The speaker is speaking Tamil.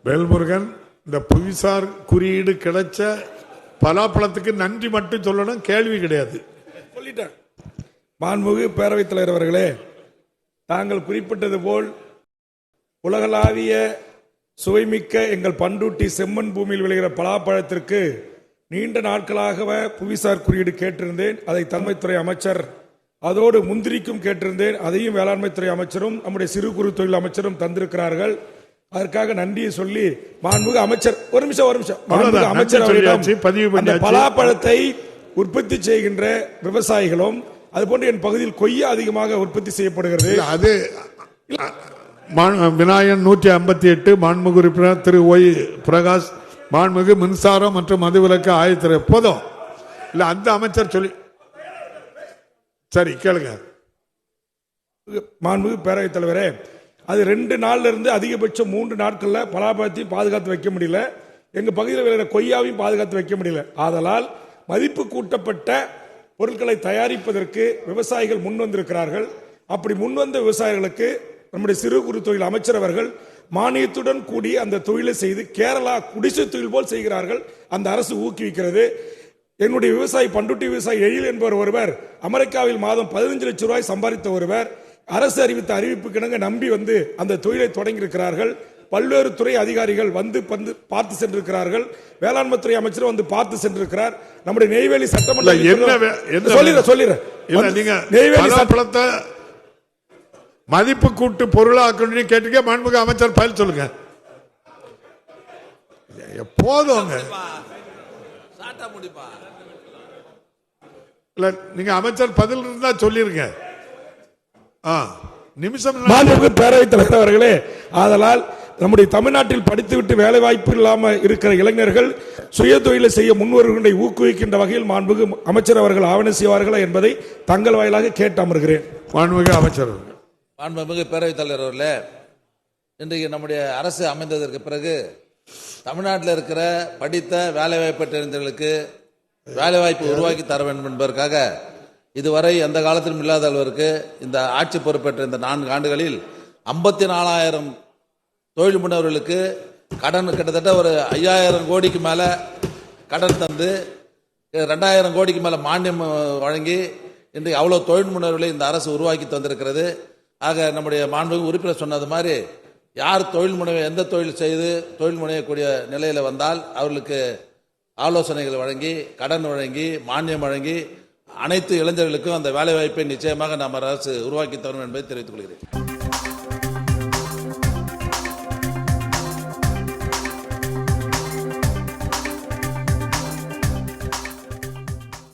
வேல்முருகன், இந்த புவிசார் குறியீடு கிடைச்ச பலாப்பழத்துக்கு நன்றி மட்டும் சொல்லணும், கேள்வி கிடையாது. சொல்லிட்டேன். மாண்புமிகு பேரவைத் தலைவர் அவர்களே, தாங்கள் குறிப்பிட்டது போல் உலகளாவிய சுவைமிக்க எங்கள் பண்டூட்டி செம்மண் பூமியில் விளைகிற பலாப்பழத்திற்கு நீண்ட நாட்களாக புவிசார் குறியீடு கேட்டிருந்தேன். அதை தலைமைத்துறை அமைச்சர், அதோடு முந்திரிக்கும் கேட்டிருந்தேன், அதையும் வேளாண்மைத்துறை அமைச்சரும் நம்முடைய சிறு குறு தொழில் அமைச்சரும் தந்திருக்கிறார்கள். அதற்காக நன்றியை சொல்லி மாண்புமிகு அமைச்சர் ஒரு நிமிஷம் மாண்புமிகு அமைச்சர் அவர்களிடம் பலாப்பழத்தை உற்பத்தி செய்கின்ற விவசாயிகளும் அதுபோன்று என் பகுதியில் கொய்யா அதிகமாக உற்பத்தி செய்யப்படுகிறது. அது விநாயகன் 158 மாண்புமிகு உறுப்பினர் திரு ஒய் பிரகாஷ், மாண்புமிகு மின்சாரம் மற்றும் மதுவிலக்கு ஆயத்துறை போதும் இல்ல அந்த அமைச்சர் சொல்லி சரி கேளுங்க. மாண்புமிகு பேரவைத் தலைவரே, அது 2 நாள்ல இருந்து அதிகபட்சம் 3 நாட்கள்ல பலாப்பழத்தையும் பாதுகாத்து வைக்க முடியல, எங்க பகுதியில் விளைகிற கொய்யாவையும் பாதுகாத்து வைக்க முடியல. ஆதலால் மதிப்பு கூட்டப்பட்ட பொருட்களை தயாரிப்பதற்கு விவசாயிகள் முன் வந்திருக்கிறார்கள். அப்படி முன்வந்த விவசாயிகளுக்கு நம்முடைய சிறு குறு தொழில் அமைச்சர் அவர்கள் மானியத்துடன் கூடி அந்த தொழிலை செய்து கேரளா குடிசை தொழில் போல் செய்கிறார்கள். அந்த அரசு ஊக்குவிக்கிறது. என்னுடைய விவசாயி பண்டுட்டி விவசாயி எழில் என்பவர் ஒருவர் அமெரிக்காவில் மாதம் 15 லட்சம் ரூபாய் சம்பாதித்த ஒருவர் அரசு அறிவித்த அறிவிப்புக்கிணங்க நம்பி வந்து அந்த தொழிலை தொடங்கி இருக்கிறார்கள். பல்வேறு துறை அதிகாரிகள் வந்து பார்த்து சென்றிருக்கிறார்கள். வேளாண்மைத்துறை அமைச்சர் வந்து பார்த்து சென்றிருக்கிறார். நம்முடைய நெய்வேலி சட்டமன்ற மதிப்பு கூட்டு பொருளாக்கணும் கேட்டீங்க. மாண்புமிகு அமைச்சர் பதில் சொல்லுங்க. போதும் நீங்க அமைச்சர் பதில் இருந்தா சொல்லிருங்க. நிமிஷம் பேரவைத் தலைவர் அவர்களே, ஆதலால் நம்முடைய தமிழ்நாட்டில் படித்துவிட்டு வேலை வாய்ப்பு இல்லாமல் இருக்கிற இளைஞர்கள் சுய தொழிலை செய்ய முன்வருவதை ஊக்குவிக்கின்ற வகையில் மாண்புமிகு அமைச்சர் அவர்கள் ஆவணம் செய்வார்களா என்பதை தங்கள் வாயிலாக கேட்டு அமர்கிறேன். மாண்புமிகு அமைச்சர். மாண்புமிகு பேரவைத் தலைவர் அவர்களே, இன்றைக்கு நம்முடைய அரசு அமைந்ததற்கு பிறகு தமிழ்நாட்டில் இருக்கிற படித்த வேலைவாய்ப்பு இளைஞர்களுக்கு வேலைவாய்ப்பு உருவாக்கி தர வேண்டும் என்பதற்காக இதுவரை எந்த காலத்திலும் இல்லாத அளவிற்கு இந்த ஆட்சி பொறுப்பேற்ற இந்த 4 ஆண்டுகளில் 54,000 தொழில் முனைவர்களுக்கு கடன் கிட்டத்தட்ட ஒரு 5,000 கோடிக்கு மேல கடன் தந்து 2,000 கோடிக்கு மேல மானியம் வழங்கி இன்றைக்கு அவ்வளவு தொழில் முனைவர்களை இந்த அரசு உருவாக்கி தந்திருக்கிறது. ஆக நம்முடைய மாண்புமிகு உறுப்பினர் சொன்னது மாதிரி யார் தொழில் முனைவை எந்த தொழில் செய்து தொழில் முனையக்கூடிய நிலையில வந்தால் அவர்களுக்கு ஆலோசனைகள் வழங்கி கடன் வழங்கி மானியம் வழங்கி அனைத்து இளைஞர்களுக்கும் அந்த வேலை வாய்ப்பை நிச்சயமாக நம்ம அரசு உருவாக்கி தரும் என்பதை தெரிவித்துக் கொள்கிறேன்.